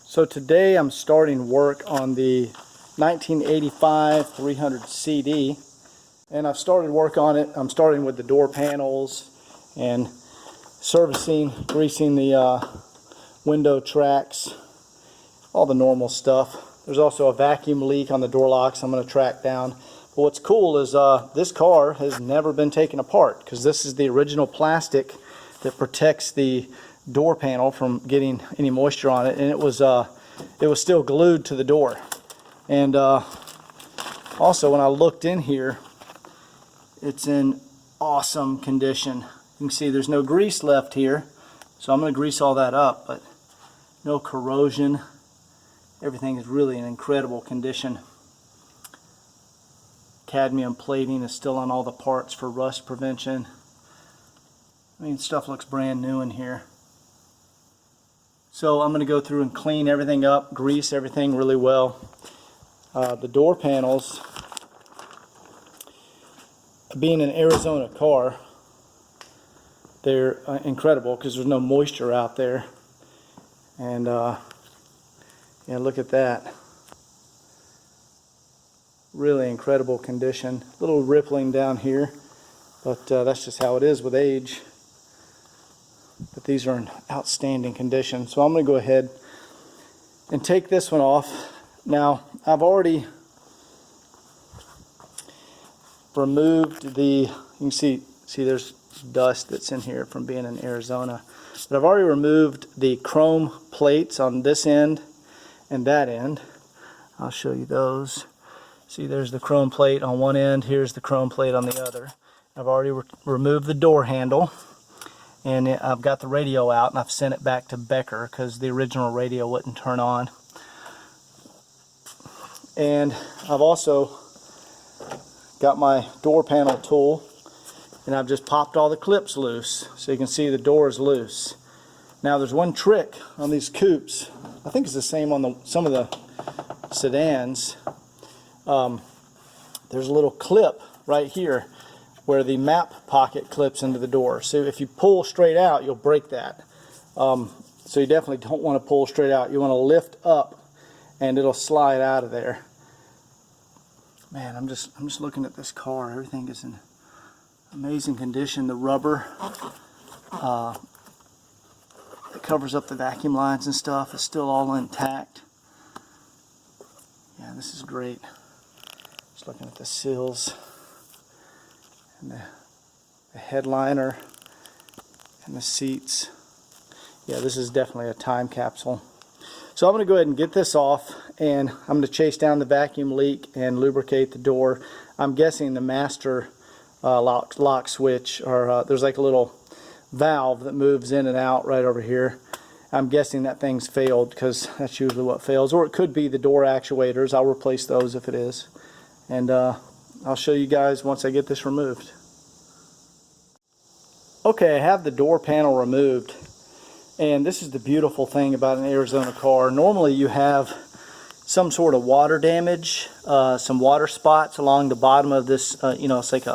So today I'm starting work on the 1985 300 CD, and I've started work on it. I'm starting with the door panels and servicing, greasing the window tracks, all the normal stuff. There's also a vacuum leak on the door locks I'm going to track down. But what's cool is this car has never been taken apart, because this is the original plastic that protects the door panel from getting any moisture on it, and it was still glued to the door. And also when I looked in here, it's in awesome condition. You can see there's no grease left here, so I'm going to grease all that up, but no corrosion. Everything is really in incredible condition. Cadmium plating is still on all the parts for rust prevention. I mean, stuff looks brand new in here. So I'm going to go through and clean everything up, grease everything really well. The door panels, being an Arizona car, they're incredible because there's no moisture out there. And yeah, look at that. Really incredible condition. A little rippling down here, but that's just how it is with age. But these are in outstanding condition. So I'm going to go ahead and take this one off. Now, I've already removed the, you can see there's dust that's in here from being in Arizona. But I've already removed the chrome plates on this end and that end. I'll show you those. See, there's the chrome plate on one end, here's the chrome plate on the other. I've already removed the door handle. And I've got the radio out, and I've sent it back to Becker because the original radio wouldn't turn on. And I've also got my door panel tool, and I've just popped all the clips loose, so you can see the door is loose. Now there's one trick on these coupes. I think it's the same on some of the sedans. There's a little clip right here where the map pocket clips into the door. So if you pull straight out, you'll break that. So you definitely don't want to pull straight out. You want to lift up, and it'll slide out of there. Man, I'm just looking at this car. Everything is in amazing condition. The rubber that covers up the vacuum lines and stuff is still all intact. Yeah, this is great. Just looking at the sills and the headliner and the seats. Yeah, this is definitely a time capsule. So I'm going to go ahead and get this off, and I'm going to chase down the vacuum leak and lubricate the door. I'm guessing the master lock switch, or there's like a little valve that moves in and out right over here. I'm guessing that thing's failed, because that's usually what fails, or it could be the door actuators. I'll replace those if it is. And I'll show you guys once I get this removed. Okay, I have the door panel removed, and this is the beautiful thing about an Arizona car. Normally you have some sort of water damage, some water spots along the bottom of this. You know, it's like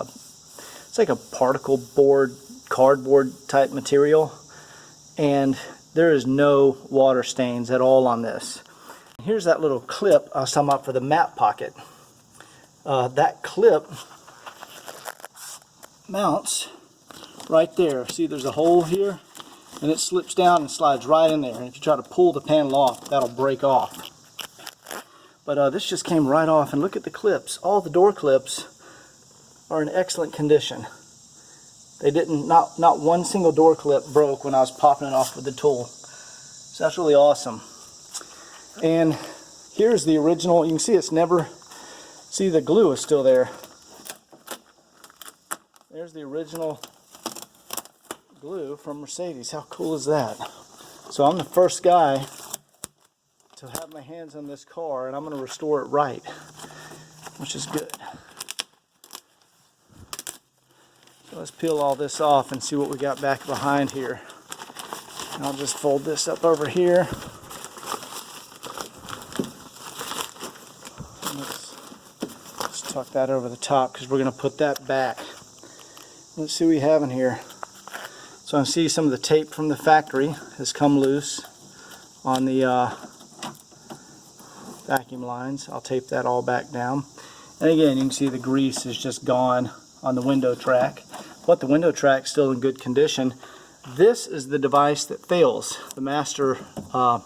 a particle board, cardboard type material, and there is no water stains at all on this. Here's that little clip I was talking about for the map pocket. That clip mounts right there. See, there's a hole here, and it slips down and slides right in there. And if you try to pull the panel off, that'll break off. But this just came right off, and look at the clips. All the door clips are in excellent condition. They didn't, not one single door clip broke when I was popping it off with the tool. So that's really awesome. And here's the original. You can see it's never, see the glue is still there. There's the original glue from Mercedes. How cool is that? So I'm the first guy to have my hands on this car, and I'm going to restore it right, which is good. So let's peel all this off and see what we got back behind here. And I'll just fold this up over here. Let's tuck that over the top, because we're going to put that back. Let's see what we have in here. So I see some of the tape from the factory has come loose on the vacuum lines. I'll tape that all back down. And again, you can see the grease is just gone on the window track, but the window track's still in good condition. This is the device that fails, the master, I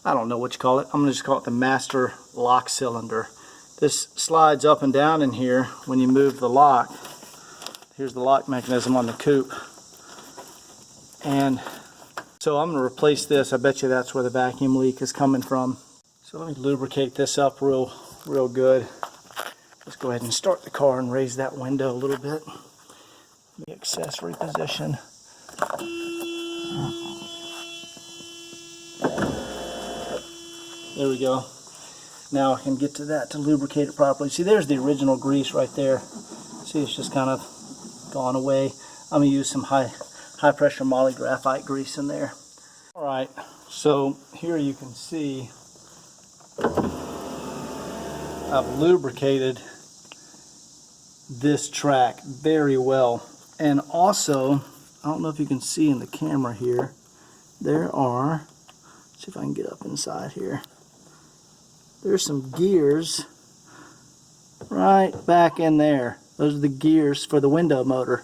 don't know what you call it. I'm going to just call it the master lock cylinder. This slides up and down in here when you move the lock. Here's the lock mechanism on the coupe. And so I'm going to replace this. I bet you that's where the vacuum leak is coming from. So let me lubricate this up real good. Let's go ahead and start the car and raise that window a little bit. The accessory position. There we go. Now I can get to that to lubricate it properly. See, there's the original grease right there. See, it's just kind of gone away. I'm going to use some high pressure moly graphite grease in there. Alright, so here you can see I've lubricated this track very well. And also, I don't know if you can see in the camera here, there are, let's see if I can get up inside here. There's some gears right back in there. Those are the gears for the window motor.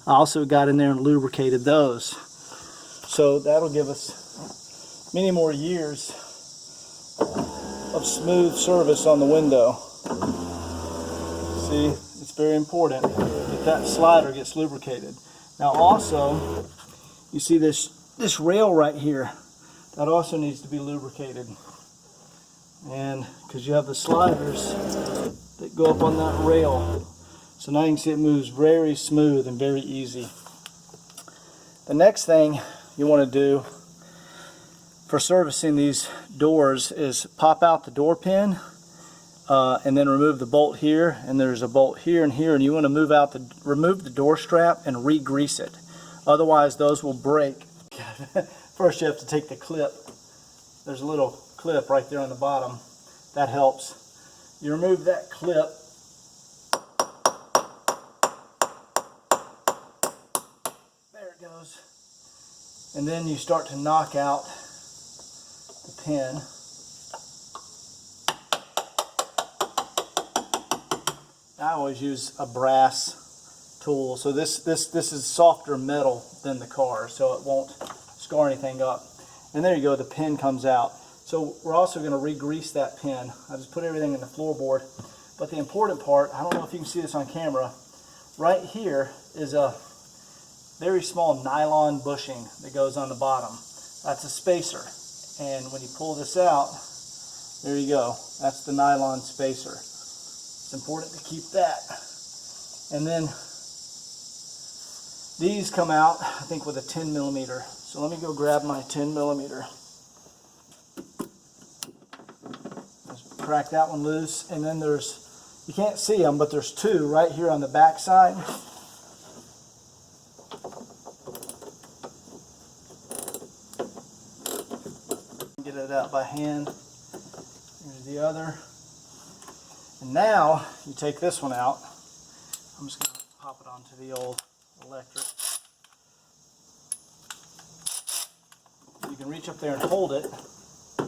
I also got in there and lubricated those. So that'll give us many more years of smooth service on the window. See, it's very important that that slider gets lubricated. Now also, you see this rail right here, that also needs to be lubricated. And because you have the sliders that go up on that rail. So now you can see it moves very smooth and very easy. The next thing you want to do for servicing these doors is pop out the door pin and then remove the bolt here, and there's a bolt here and here, and you want to remove the door strap and re-grease it. Otherwise those will break. First you have to take the clip. There's a little clip right there on the bottom. That helps. You remove that clip. There it goes. And then you start to knock out the pin. I always use a brass tool. So this is softer metal than the car, so it won't scar anything up. And there you go, the pin comes out. So we're also going to re-grease that pin. I just put everything in the floorboard. But the important part, I don't know if you can see this on camera, right here is a very small nylon bushing that goes on the bottom. That's a spacer. And when you pull this out, there you go. That's the nylon spacer. It's important to keep that. And then these come out, I think, with a 10 millimeter. So let me go grab my 10 millimeter. Just crack that one loose. And then there's, you can't see them, but there's two right here on the back side. Get it out by hand. Here's the other. And now you take this one out. I'm just going to pop it onto the old electric. You can reach up there and hold it. There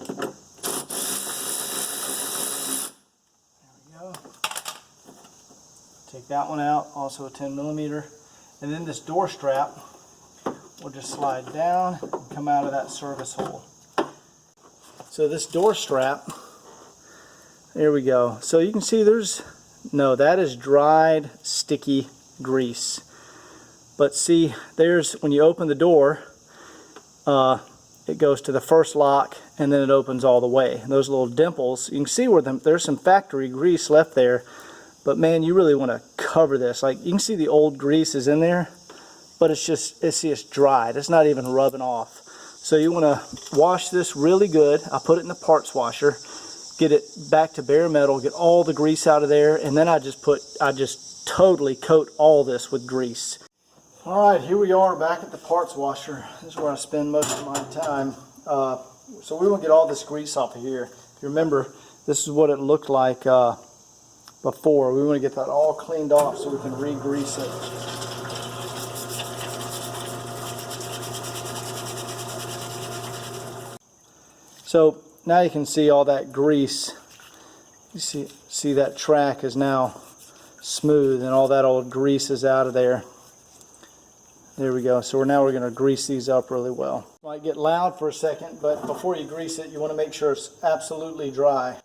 we go. Take that one out, also a 10 millimeter. And then this door strap will just slide down and come out of that service hole. So this door strap, there we go. So you can see that is dried, sticky grease. But see, when you open the door, it goes to the first lock and then it opens all the way. And those little dimples, you can see where there's some factory grease left there, but man, you really want to cover this. Like, you can see the old grease is in there, but it's dried. It's not even rubbing off. So you want to wash this really good. I put it in the parts washer, get it back to bare metal, get all the grease out of there, and then I just totally coat all this with grease. Alright, here we are back at the parts washer. This is where I spend most of my time. So we want to get all this grease off of here. If you remember, this is what it looked like before. We want to get that all cleaned off so we can re-grease it. So now you can see all that grease. You see that track is now smooth and all that old grease is out of there. There we go. So now we're going to grease these up really well. Might get loud for a second, but before you grease it, you want to make sure it's absolutely dry.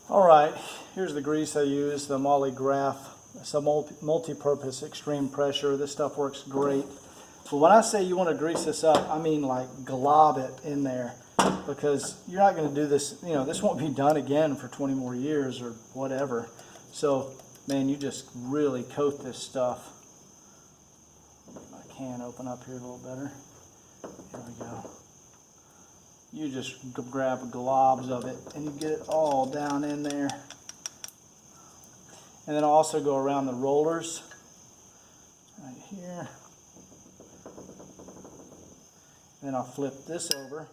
Alright, here's the grease I use, the Graph. It's a multi-purpose extreme pressure. This stuff works great. But when I say you want to grease this up, I mean like glob it in there, because you're not going to do this, you know, this won't be done again for 20 more years or whatever. So, man, you just really coat this stuff. I can open up here a little better. Here we go. You just grab globs of it and you get it all down in there. And then I'll also go around the rollers right here. And then I'll flip this over.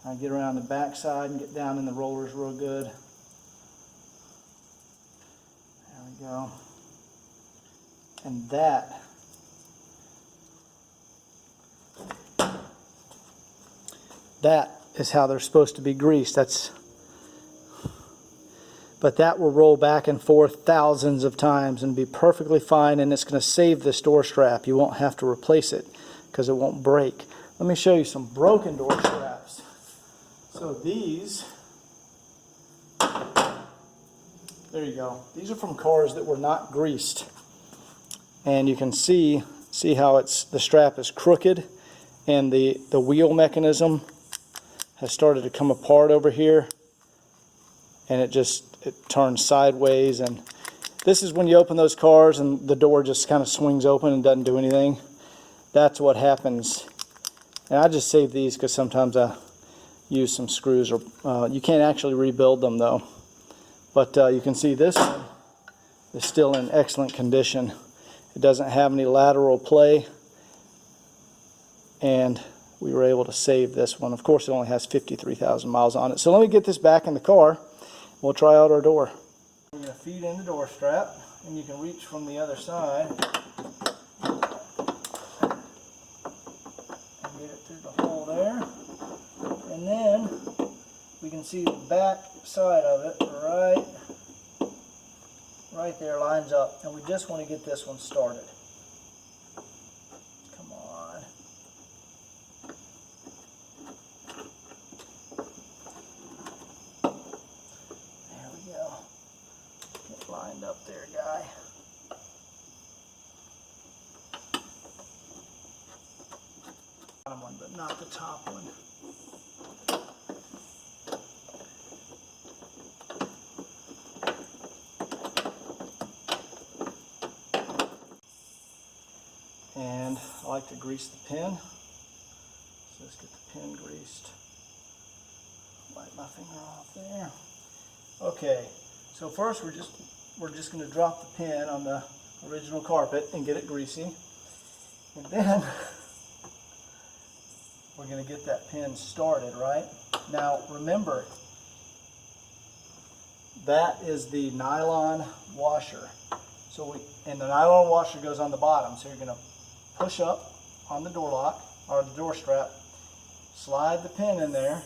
I get around the back side and get down in the rollers real good. There we go. And that is how they're supposed to be greased. But that will roll back and forth thousands of times and be perfectly fine, and it's going to save this door strap. You won't have to replace it because it won't break. Let me show you some broken door straps. So these, there you go. These are from cars that were not greased. And you can see how the strap is crooked, and the wheel mechanism has started to come apart over here, and it turns sideways. And this is when you open those cars and the door just kind of swings open and doesn't do anything. That's what happens. And I just save these because sometimes I use some screws, or you can't actually rebuild them though. But you can see this one is still in excellent condition. It doesn't have any lateral play, and we were able to save this one. Of course, it only has 53,000 miles on it. So let me get this back in the car. We'll try out our door. We're going to feed in the door strap, and you can reach from the other side and get it through the hole there. And then we can see the back side of it right there lines up, and we just want to get this one started. Come on. There we go. Get lined up there, guy. Bottom one, but not the top one. And I like to grease the pin. So let's get the pin greased. Wipe my finger off there. Okay, so first we're just going to drop the pin on the original carpet and get it greasy. And then we're going to get that pin started, right? Now remember, that is the nylon washer. And the nylon washer goes on the bottom, so you're going to push up on the door lock, or the door strap, slide the pin in there,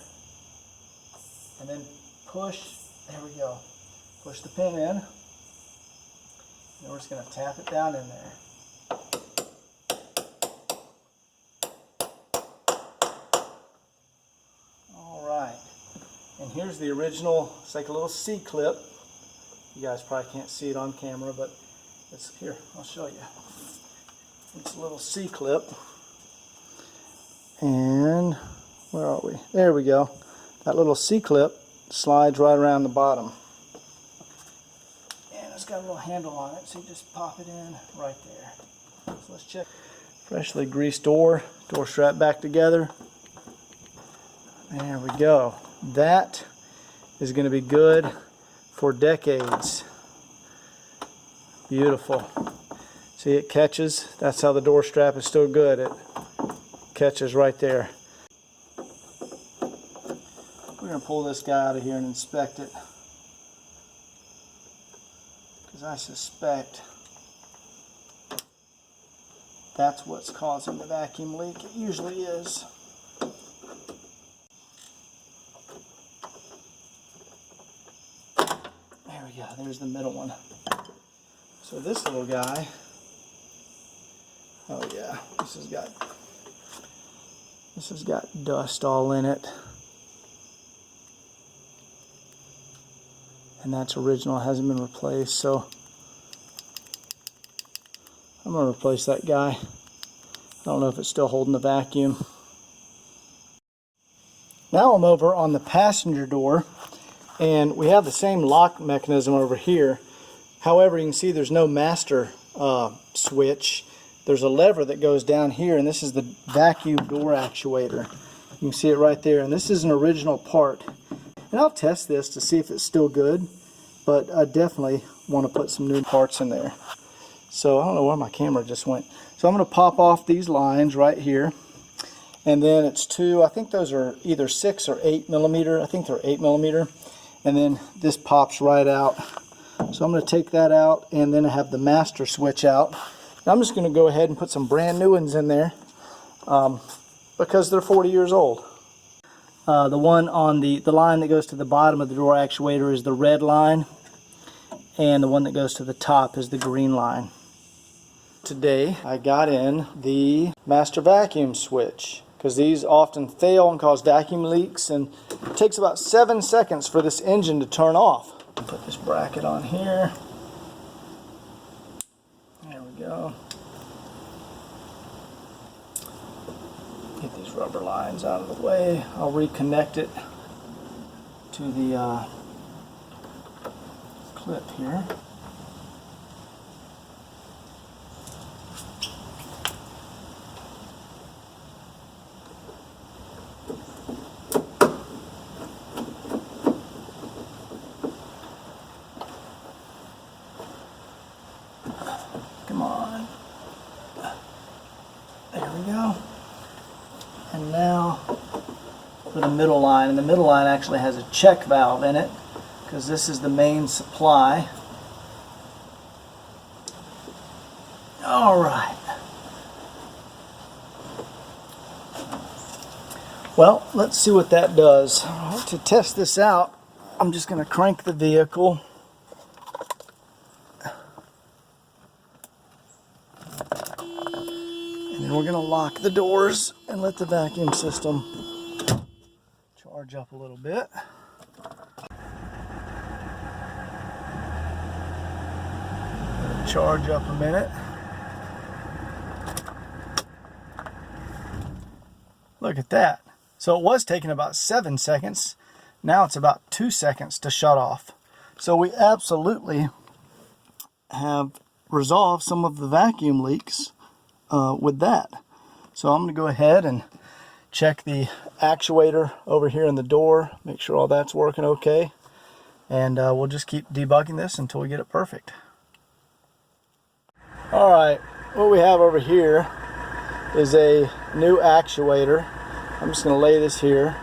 and then push, there we go, push the pin in, and we're just going to tap it down in there. Alright, and here's the original, it's like a little C-clip. You guys probably can't see it on camera, but it's here, I'll show you. It's a little C-clip, and where are we? There we go. That little C-clip slides right around the bottom, and it's got a little handle on it, so you just pop it in right there. So let's check. Freshly greased door strap back together. There we go. That is going to be good for decades. Beautiful. See, it catches. That's how the door strap is still good. It catches right there. We're going to pull this guy out of here and inspect it, because I suspect that's what's causing the vacuum leak. It usually is. There we go, there's the middle one. So this little guy, oh yeah, this has got dust all in it. And that's original, hasn't been replaced, so I'm going to replace that guy. I don't know if it's still holding the vacuum. Now I'm over on the passenger door, and we have the same lock mechanism over here. However, you can see there's no master switch. There's a lever that goes down here, and this is the vacuum door actuator. You can see it right there, and this is an original part. And I'll test this to see if it's still good, but I definitely want to put some new parts in there. So I don't know where my camera just went. So I'm going to pop off these lines right here, and then it's two, I think those are either 6 or 8 millimeter. I think they're 8 millimeter, and then this pops right out. So I'm going to take that out, and then I have the master switch out. Now I'm just going to go ahead and put some brand new ones in there because they're 40 years old. The one on the line that goes to the bottom of the door actuator is the red line, and the one that goes to the top is the green line. Today I got in the master vacuum switch because these often fail and cause vacuum leaks, and it takes about 7 seconds for this engine to turn off. Put this bracket on here. There we go. Get these rubber lines out of the way. I'll reconnect it to the clip here. Come on. There we go. And now for the middle line. And the middle line actually has a check valve in it because this is the main supply. All right. Well, let's see what that does. To test this out, I'm just going to crank the vehicle. And then we're going to lock the doors and let the vacuum system charge up a little bit. Let it charge up a minute. Look at that. So it was taking about 7 seconds. Now it's about 2 seconds to shut off. So we absolutely have resolved some of the vacuum leaks with that. So I'm going to go ahead and check the actuator over here in the door, make sure all that's working okay, and we'll just keep debugging this until we get it perfect. Alright, what we have over here is a new actuator. I'm just going to lay this here,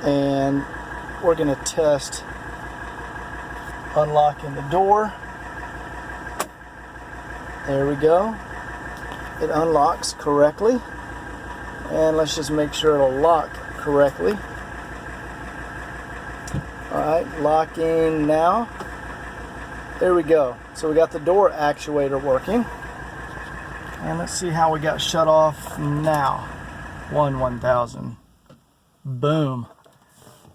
and we're going to test unlocking the door. There we go. It unlocks correctly. And let's just make sure it'll lock correctly. Alright, locking now. There we go. So we got the door actuator working. And let's see how we got shut off now. 1,000. Boom.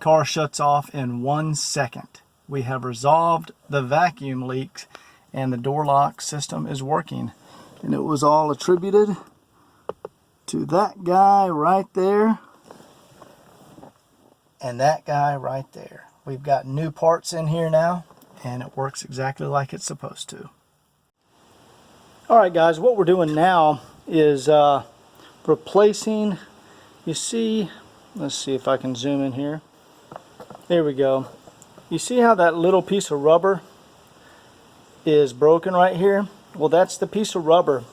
Car shuts off in 1 second. We have resolved the vacuum leaks, and the door lock system is working. And it was all attributed to that guy right there and that guy right there. We've got new parts in here now, and it works exactly like it's supposed to. Alright guys, what we're doing now is replacing, you see, let's see if I can zoom in here. There we go. You see how that little piece of rubber is broken right here? Well, that's the piece of rubber.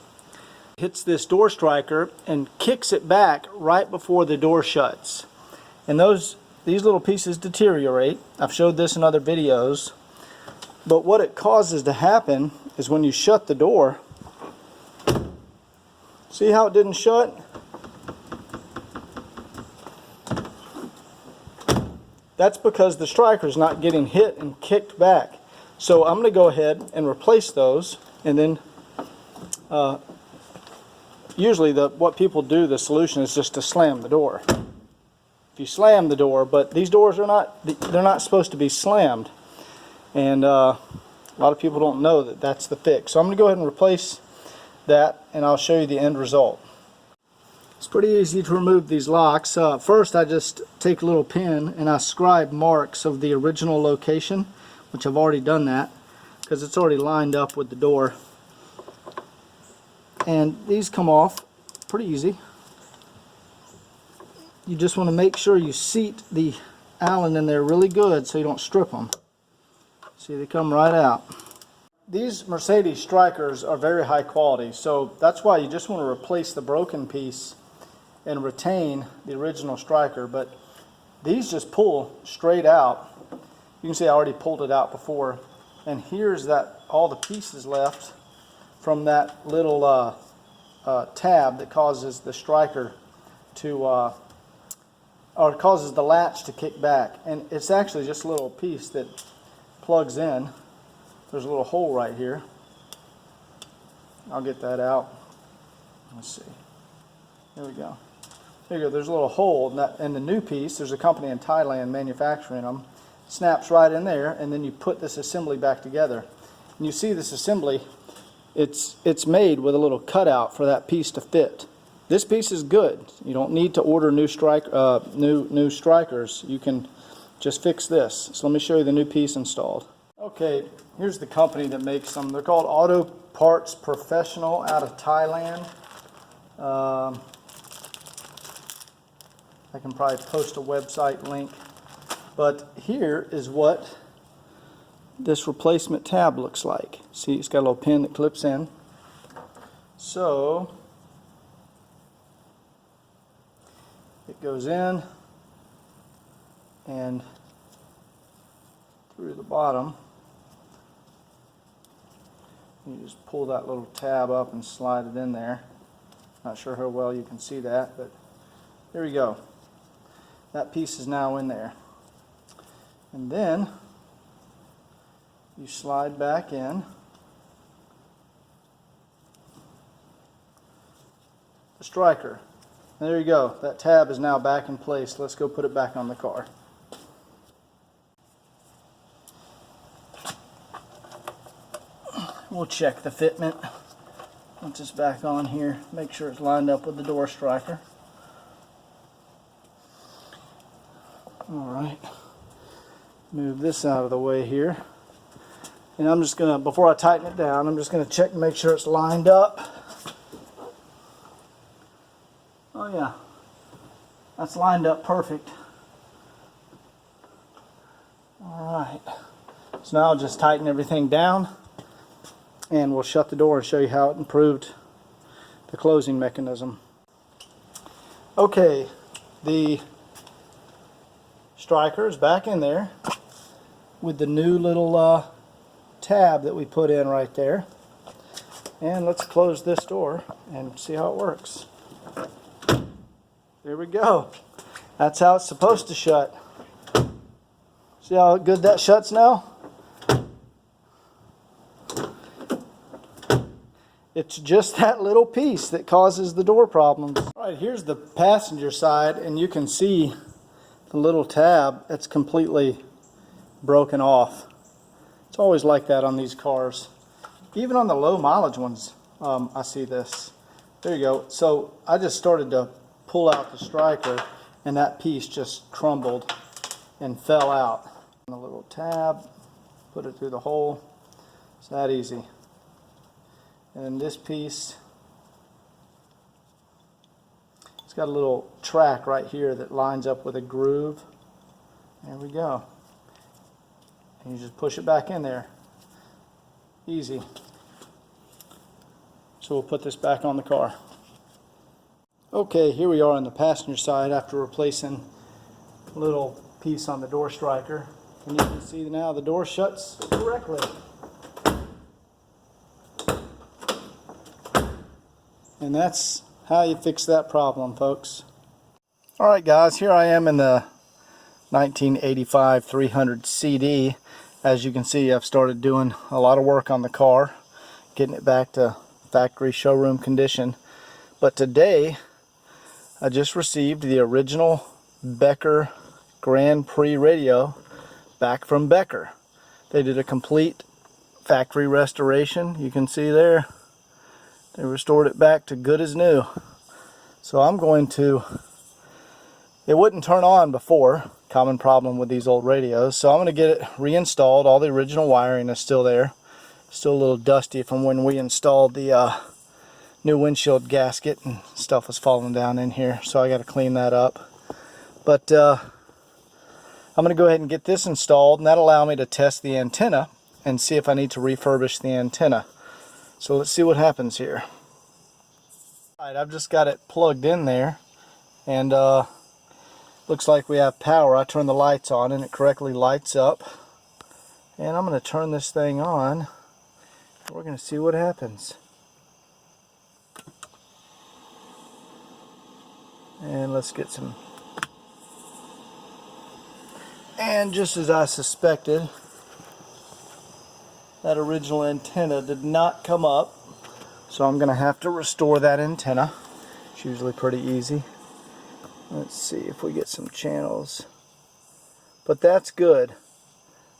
Hits this door striker and kicks it back right before the door shuts. And these little pieces deteriorate. I've showed this in other videos. But what it causes to happen is when you shut the door, See how it didn't shut? That's because the striker's not getting hit and kicked back. So I'm going to go ahead and replace those, and then usually what people do, the solution is just to slam the door. If you slam the door, but these doors are they're not supposed to be slammed, and a lot of people don't know that that's the fix. So I'm going to go ahead and replace that, and I'll show you the end result. It's pretty easy to remove these locks. First, I just take a little pin and I scribe marks of the original location, which I've already done that because it's already lined up with the door. And these come off pretty easy. You just want to make sure you seat the Allen in there really good so you don't strip them. See, they come right out. These Mercedes strikers are very high quality, so that's why you just want to replace the broken piece and retain the original striker. But these just pull straight out. You can see I already pulled it out before, and here's all the pieces left from that little tab that causes the striker to or causes the latch to kick back. And it's actually just a little piece that plugs in. There's a little hole right here. I'll get that out. Let's see. There we go. There you go. There's a little hole in the new piece. There's a company in Thailand manufacturing them. Snaps right in there, and then you put this assembly back together. And you see this assembly, it's made with a little cutout for that piece to fit. This piece is good. You don't need to order new strikers. You can just fix this. So let me show you the new piece installed. Okay, here's the company that makes them. They're called Auto Parts Professional out of Thailand. I can probably post a website link. But here is what this replacement tab looks like. See, it's got a little pin that clips in. So it goes in and through the bottom. You just pull that little tab up and slide it in there. Not sure how well you can see that, but there we go. That piece is now in there. And then you slide back in the striker. And there you go. That tab is now back in place. Let's go put it back on the car. We'll check the fitment. Once it's back on here, make sure it's lined up with the door striker. Alright, move this out of the way here. And I'm just going to, before I tighten it down, I'm just going to check and make sure it's lined up. Oh yeah, that's lined up perfect. Alright, so now I'll just tighten everything down and we'll shut the door and show you how it improved the closing mechanism. Okay, the striker is back in there with the new little tab that we put in right there. And let's close this door and see how it works. There we go. That's how it's supposed to shut. See how good that shuts now? It's just that little piece that causes the door problems. All right, here's the passenger side, and you can see the little tab that's completely broken off. It's always like that on these cars. Even on the low mileage ones, I see this. There you go. So I just started to pull out the striker, and that piece just crumbled and fell out. The little tab, put it through the hole. It's that easy. And this piece, it's got a little track right here that lines up with a groove. There we go. And you just push it back in there. Easy. So we'll put this back on the car. Okay, here we are on the passenger side after replacing a little piece on the door striker. And you can see now the door shuts correctly. And that's how you fix that problem, folks. Alright guys, here I am in the 1985 300 CD. As you can see, I've started doing a lot of work on the car, getting it back to factory showroom condition. But today, I just received the original Becker Grand Prix radio back from Becker. They did a complete factory restoration. You can see there, they restored it back to good as new. So I'm going to, it wouldn't turn on before, common problem with these old radios, so I'm going to get it reinstalled. All the original wiring is still there, still a little dusty from when we installed the new windshield gasket and stuff was falling down in here, so I got to clean that up. But I'm going to go ahead and get this installed, and that'll allow me to test the antenna and see if I need to refurbish the antenna. So let's see what happens here. Alright, I've just got it plugged in there, and looks like we have power. I turn the lights on and it correctly lights up. And I'm going to turn this thing on. We're going to see what happens. And let's get some. And just as I suspected, that original antenna did not come up. So I'm going to have to restore that antenna. It's usually pretty easy. Let's see if we get some channels. But that's good.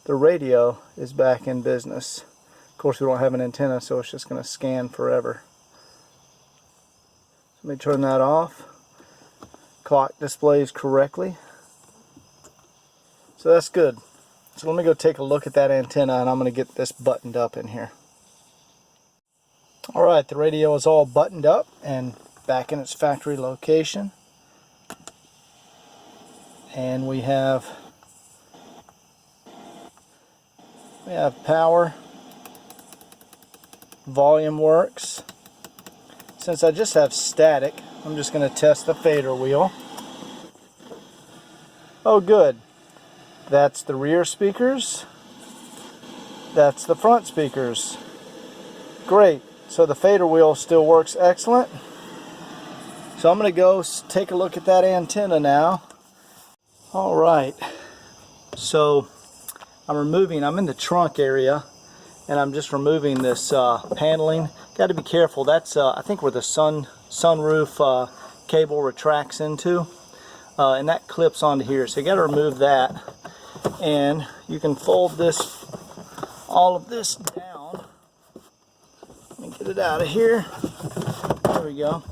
The radio is back in business. Of course, we don't have an antenna, so it's just going to scan forever. Let me turn that off. Clock displays correctly. So that's good. So let me go take a look at that antenna, and I'm going to get this buttoned up in here. Alright, the radio is all buttoned up and back in its factory location. And we have power, volume works. Since I just have static, I'm just going to test the fader wheel. Oh good, that's the rear speakers, that's the front speakers. Great, so the fader wheel still works excellent. So I'm going to go take a look at that antenna now. Alright, so I'm in the trunk area, and I'm just removing this paneling. Got to be careful, that's I think where the sunroof cable retracts into, and that clips onto here, so you got to remove that. And you can fold this, all of this down. Let me get it out of here. There we go.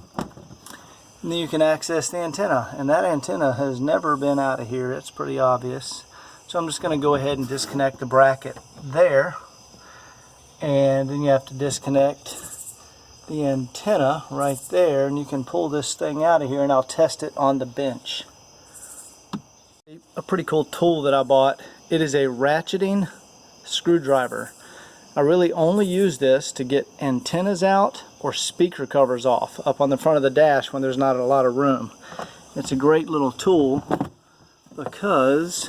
And then you can access the antenna, and that antenna has never been out of here. It's pretty obvious. So I'm just going to go ahead and disconnect the bracket there, and then you have to disconnect the antenna right there, and you can pull this thing out of here, and I'll test it on the bench. A pretty cool tool that I bought. It is a ratcheting screwdriver. I really only use this to get antennas out or speaker covers off up on the front of the dash when there's not a lot of room. It's a great little tool because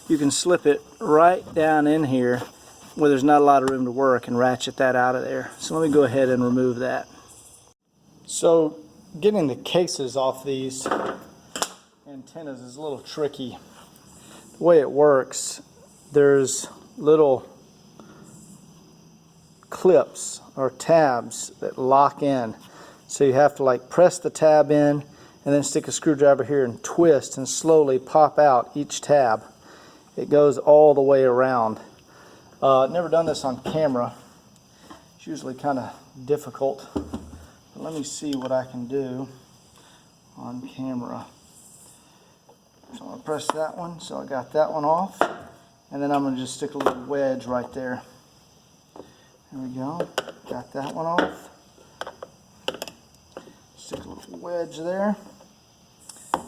you can slip it right down in here where there's not a lot of room to work and ratchet that out of there. So let me go ahead and remove that. So getting the cases off these antennas is a little tricky. The way it works, there's little clips or tabs that lock in, so you have to like press the tab in and then stick a screwdriver here and twist and slowly pop out each tab. It goes all the way around. Never done this on camera. It's usually kind of difficult, but let me see what I can do on camera. So I'm going to press that one, so I got that one off, and then I'm going to just stick a little wedge right there. There we go, got that one off. Stick a little wedge there. Now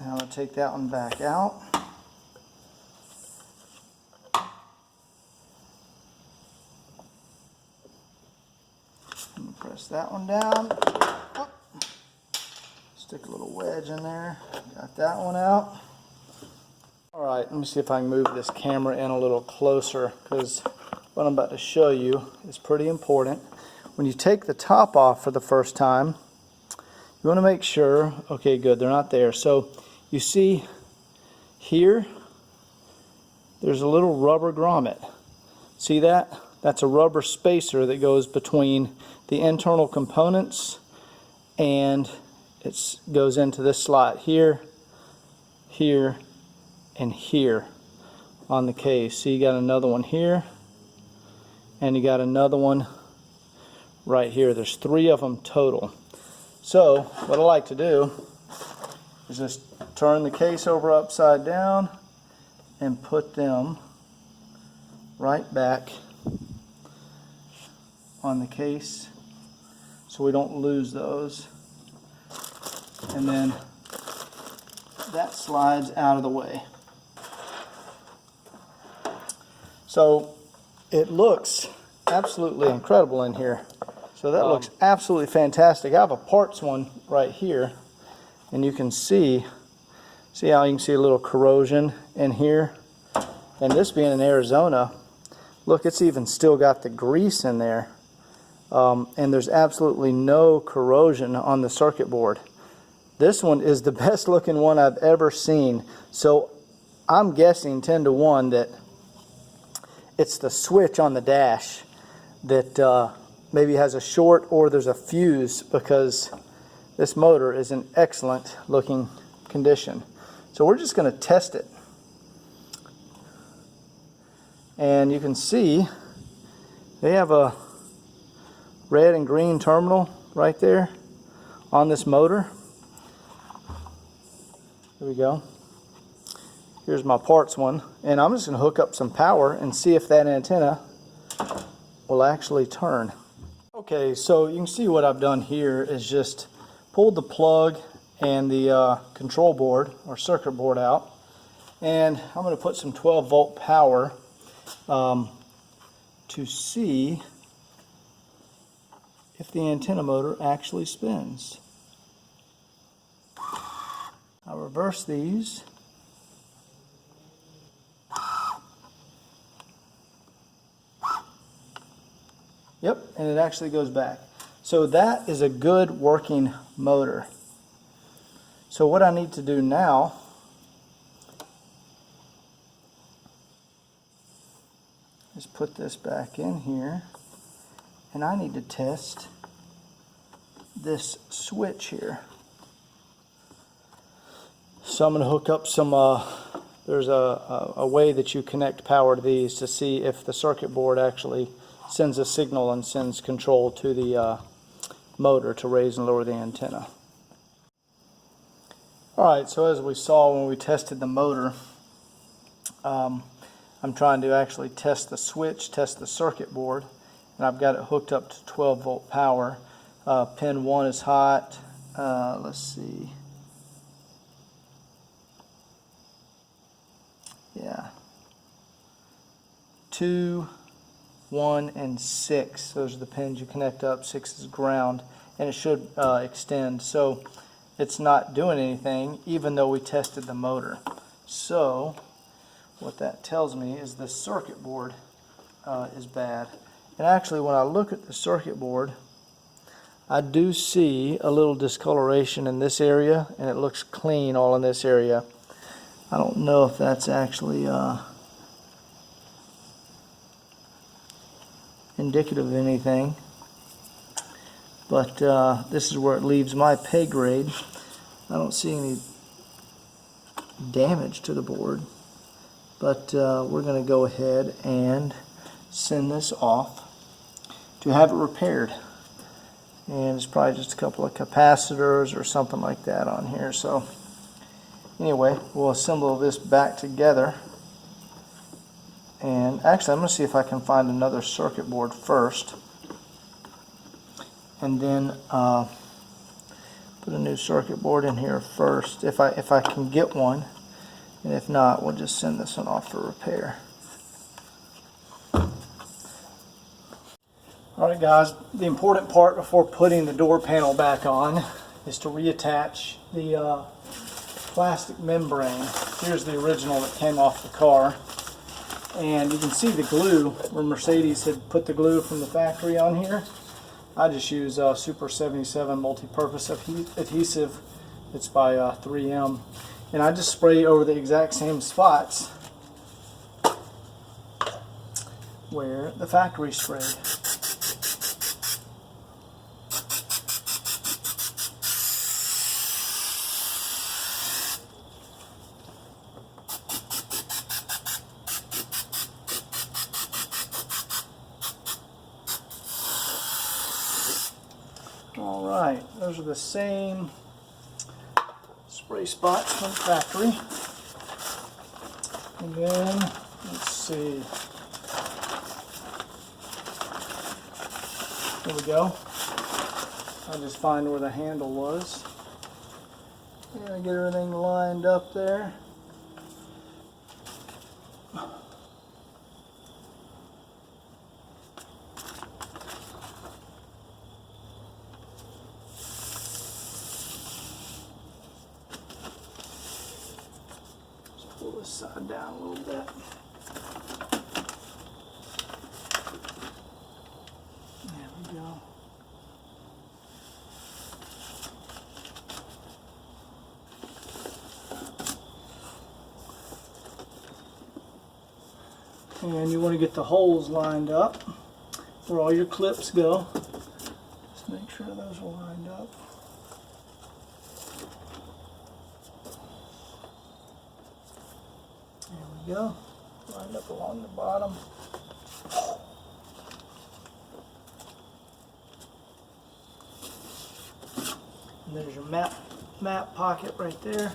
I'm going to take that one back out. I'm going to press that one down. Oh. Stick a little wedge in there. Got that one out. Alright, let me see if I can move this camera in a little closer, because what I'm about to show you is pretty important. when you take the top off for the first time, you want to make sure, okay, good, they're not there. So you see here, there's a little rubber grommet. See that? That's a rubber spacer that goes between the internal components, and it goes into this slot here, here, and here on the case. So you got another one here, and you got another one right here. There's 3 of them total. So what I like to do is just turn the case over upside down and put them right back on the case so we don't lose those. And then that slides out of the way. So it looks absolutely incredible in here. So that looks absolutely fantastic. I have a parts one right here, and you can see how you can see a little corrosion in here. And this being in Arizona, look, it's even still got the grease in there. And there's absolutely no corrosion on the circuit board. This one is the best looking one I've ever seen. So I'm guessing 10 to 1 that it's the switch on the dash that maybe has a short, or there's a fuse, because this motor is in excellent looking condition. So we're just going to test it. And you can see they have a red and green terminal right there on this motor. There we go. Here's my parts one, and I'm just going to hook up some power and see if that antenna will actually turn. Okay, so you can see what I've done here is just pulled the plug and the control board or circuit board out, and I'm going to put some 12 volt power to see if the antenna motor actually spins. I'll reverse these. Yep, and it actually goes back. So that is a good working motor. So what I need to do now is put this back in here, and I need to test this switch here. So I'm going to hook up some, there's a way that you connect power to these to see if the circuit board actually sends a signal and sends control to the motor to raise and lower the antenna. Alright, so as we saw when we tested the motor, I'm trying to actually test the switch, test the circuit board, and I've got it hooked up to 12 volt power. Pin 1 is hot. Let's see. Yeah. 2, 1, and 6. Those are the pins you connect up. 6 is ground, and it should extend. So it's not doing anything, even though we tested the motor. So what that tells me is the circuit board is bad. And actually, when I look at the circuit board, I do see a little discoloration in this area, and it looks clean all in this area. I don't know if that's actually indicative of anything, but this is where it leaves my pay grade. I don't see any damage to the board, but we're going to go ahead and send this off to have it repaired. And it's probably just a couple of capacitors or something like that on here. So anyway, we'll assemble this back together. And actually, I'm going to see if I can find another circuit board first, and then put a new circuit board in here first, if I can get one, and if not, we'll just send this one off for repair. Alright guys, the important part before putting the door panel back on is to reattach the plastic membrane. Here's the original that came off the car. And you can see the glue where Mercedes had put the glue from the factory on here. I just use Super 77 multi-purpose adhesive. It's by 3M, and I just spray over the exact same spots where the factory sprayed. All right, those are the same spray spots from the factory. And then, let's see. There we go. I'll just find where the handle was. Yeah, get everything lined up there. Pull this side down a little bit. There we go. And you want to get the holes lined up where all your clips go. Just make sure those are lined up. There we go. Lined up along the bottom. And there's your map pocket right there.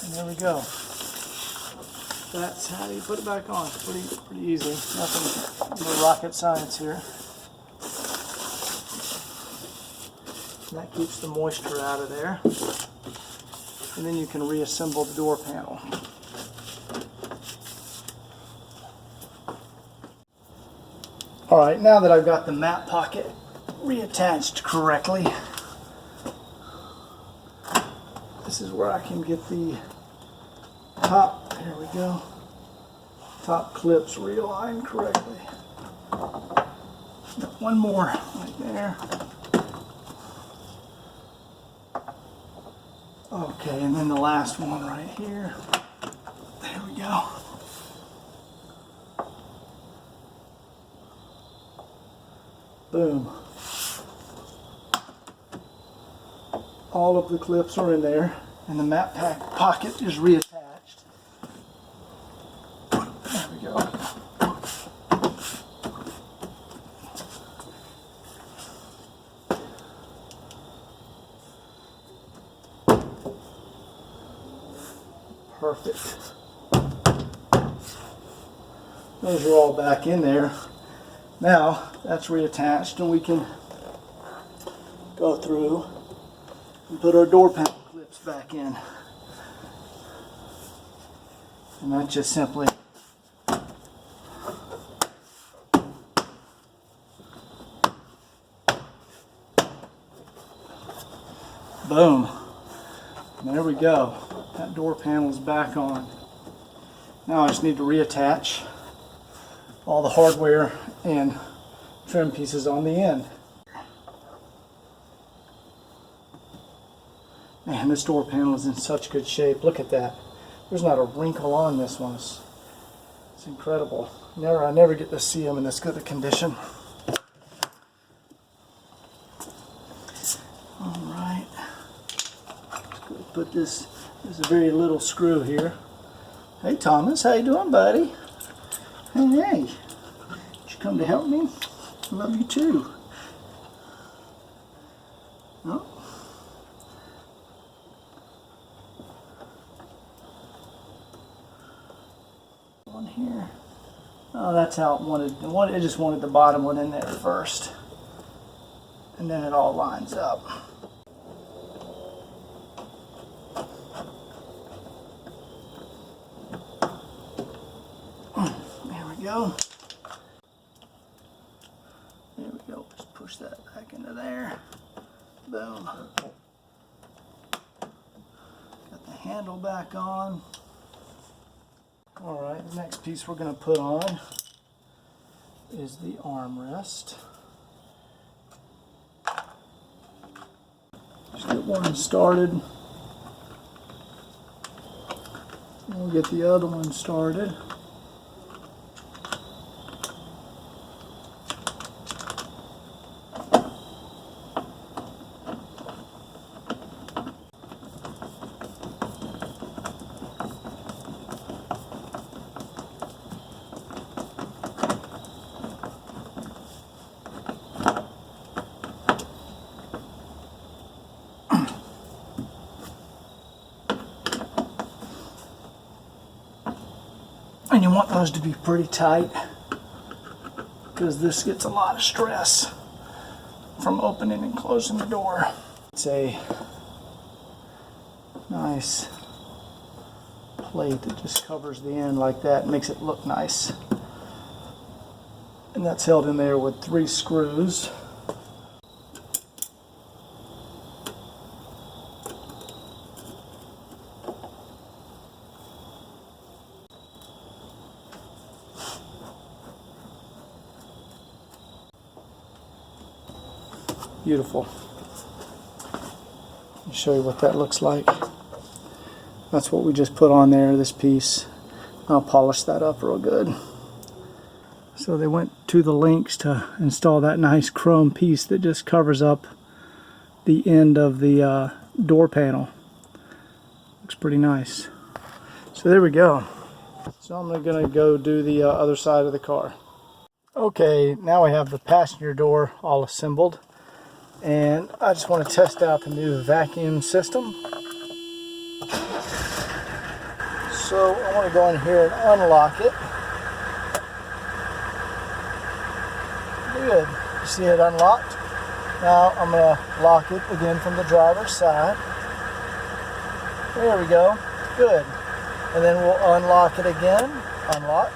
And there we go. That's how you put it back on. Pretty easy. Nothing, no rocket science here. And that keeps the moisture out of there. And then you can reassemble the door panel. Alright, now that I've got the map pocket reattached correctly, this is where I can get the top, here we go, top clips realigned correctly. Got one more right there. Okay, and then the last one right here. There we go. Boom. All of the clips are in there, and the map pocket is reattached. There we go. Perfect. Those are all back in there. Now that's reattached, and we can go through and put our door panel clips back in. And that's just simply boom. And there we go. That door panel is back on. Now I just need to reattach all the hardware and trim pieces on the end. Man, this door panel is in such good shape. Look at that. There's not a wrinkle on this one. It's incredible. I never get to see them in this good a condition. Alright. Let's go put this. There's a very little screw here. Hey Thomas, how you doing, buddy? Hey, did you come to help me? I love you too. Oh. One here. Oh, that's how it wanted. It just wanted the bottom one in there first, and then it all lines up. Go. There we go. Just push that back into there. Boom. Got the handle back on. Alright, the next piece we're going to put on is the armrest. Just get one started. We'll get the other one started. And you want those to be pretty tight because this gets a lot of stress from opening and closing the door. It's a nice plate that just covers the end like that and makes it look nice. And that's held in there with 3 screws. Beautiful. Let me show you what that looks like. That's what we just put on there, this piece. I'll polish that up real good. So they went to the lengths to install that nice chrome piece that just covers up the end of the door panel. Looks pretty nice. So there we go. So I'm going to go do the other side of the car. Okay, now we have the passenger door all assembled. And I just want to test out the new vacuum system. So I want to go in here and unlock it. Good. You see it unlocked? Now I'm going to lock it again from the driver's side. There we go. Good. And then we'll unlock it again. Unlock.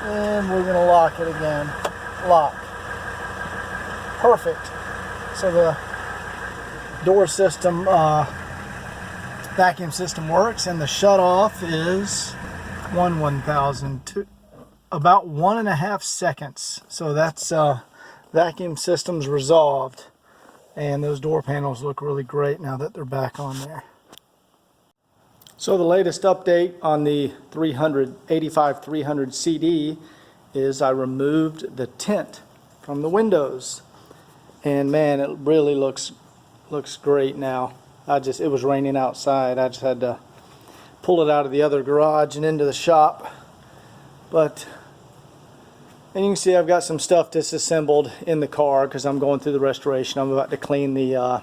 And we're going to lock it again. Lock. Perfect. So the door system, vacuum system works, and the shut off is about 1.5 seconds. So that's vacuum system's resolved, and those door panels look really great now that they're back on there. So the latest update on the 300 CD is I removed the tint from the windows, and man, it really looks great now. It was raining outside. I just had to pull it out of the other garage and into the shop. And you can see I've got some stuff disassembled in the car because I'm going through the restoration. I'm about to clean the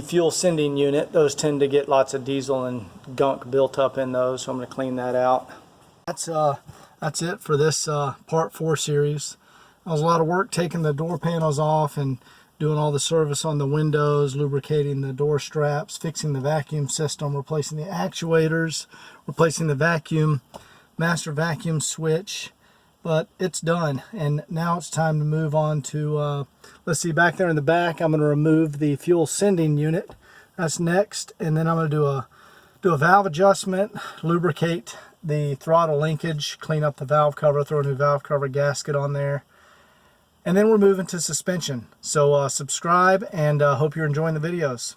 fuel sending unit. Those tend to get lots of diesel and gunk built up in those, so I'm going to clean that out. That's it for this Part 4 series. It was a lot of work taking the door panels off and doing all the service on the windows, lubricating the door straps, fixing the vacuum system, replacing the actuators, replacing the master vacuum switch. But it's done, and now it's time to move on to, let's see, back there in the back, I'm going to remove the fuel sending unit. That's next, and then I'm going to do a valve adjustment, lubricate the throttle linkage, clean up the valve cover, throw a new valve cover gasket on there, and then we're moving to suspension. So subscribe, and hope you're enjoying the videos.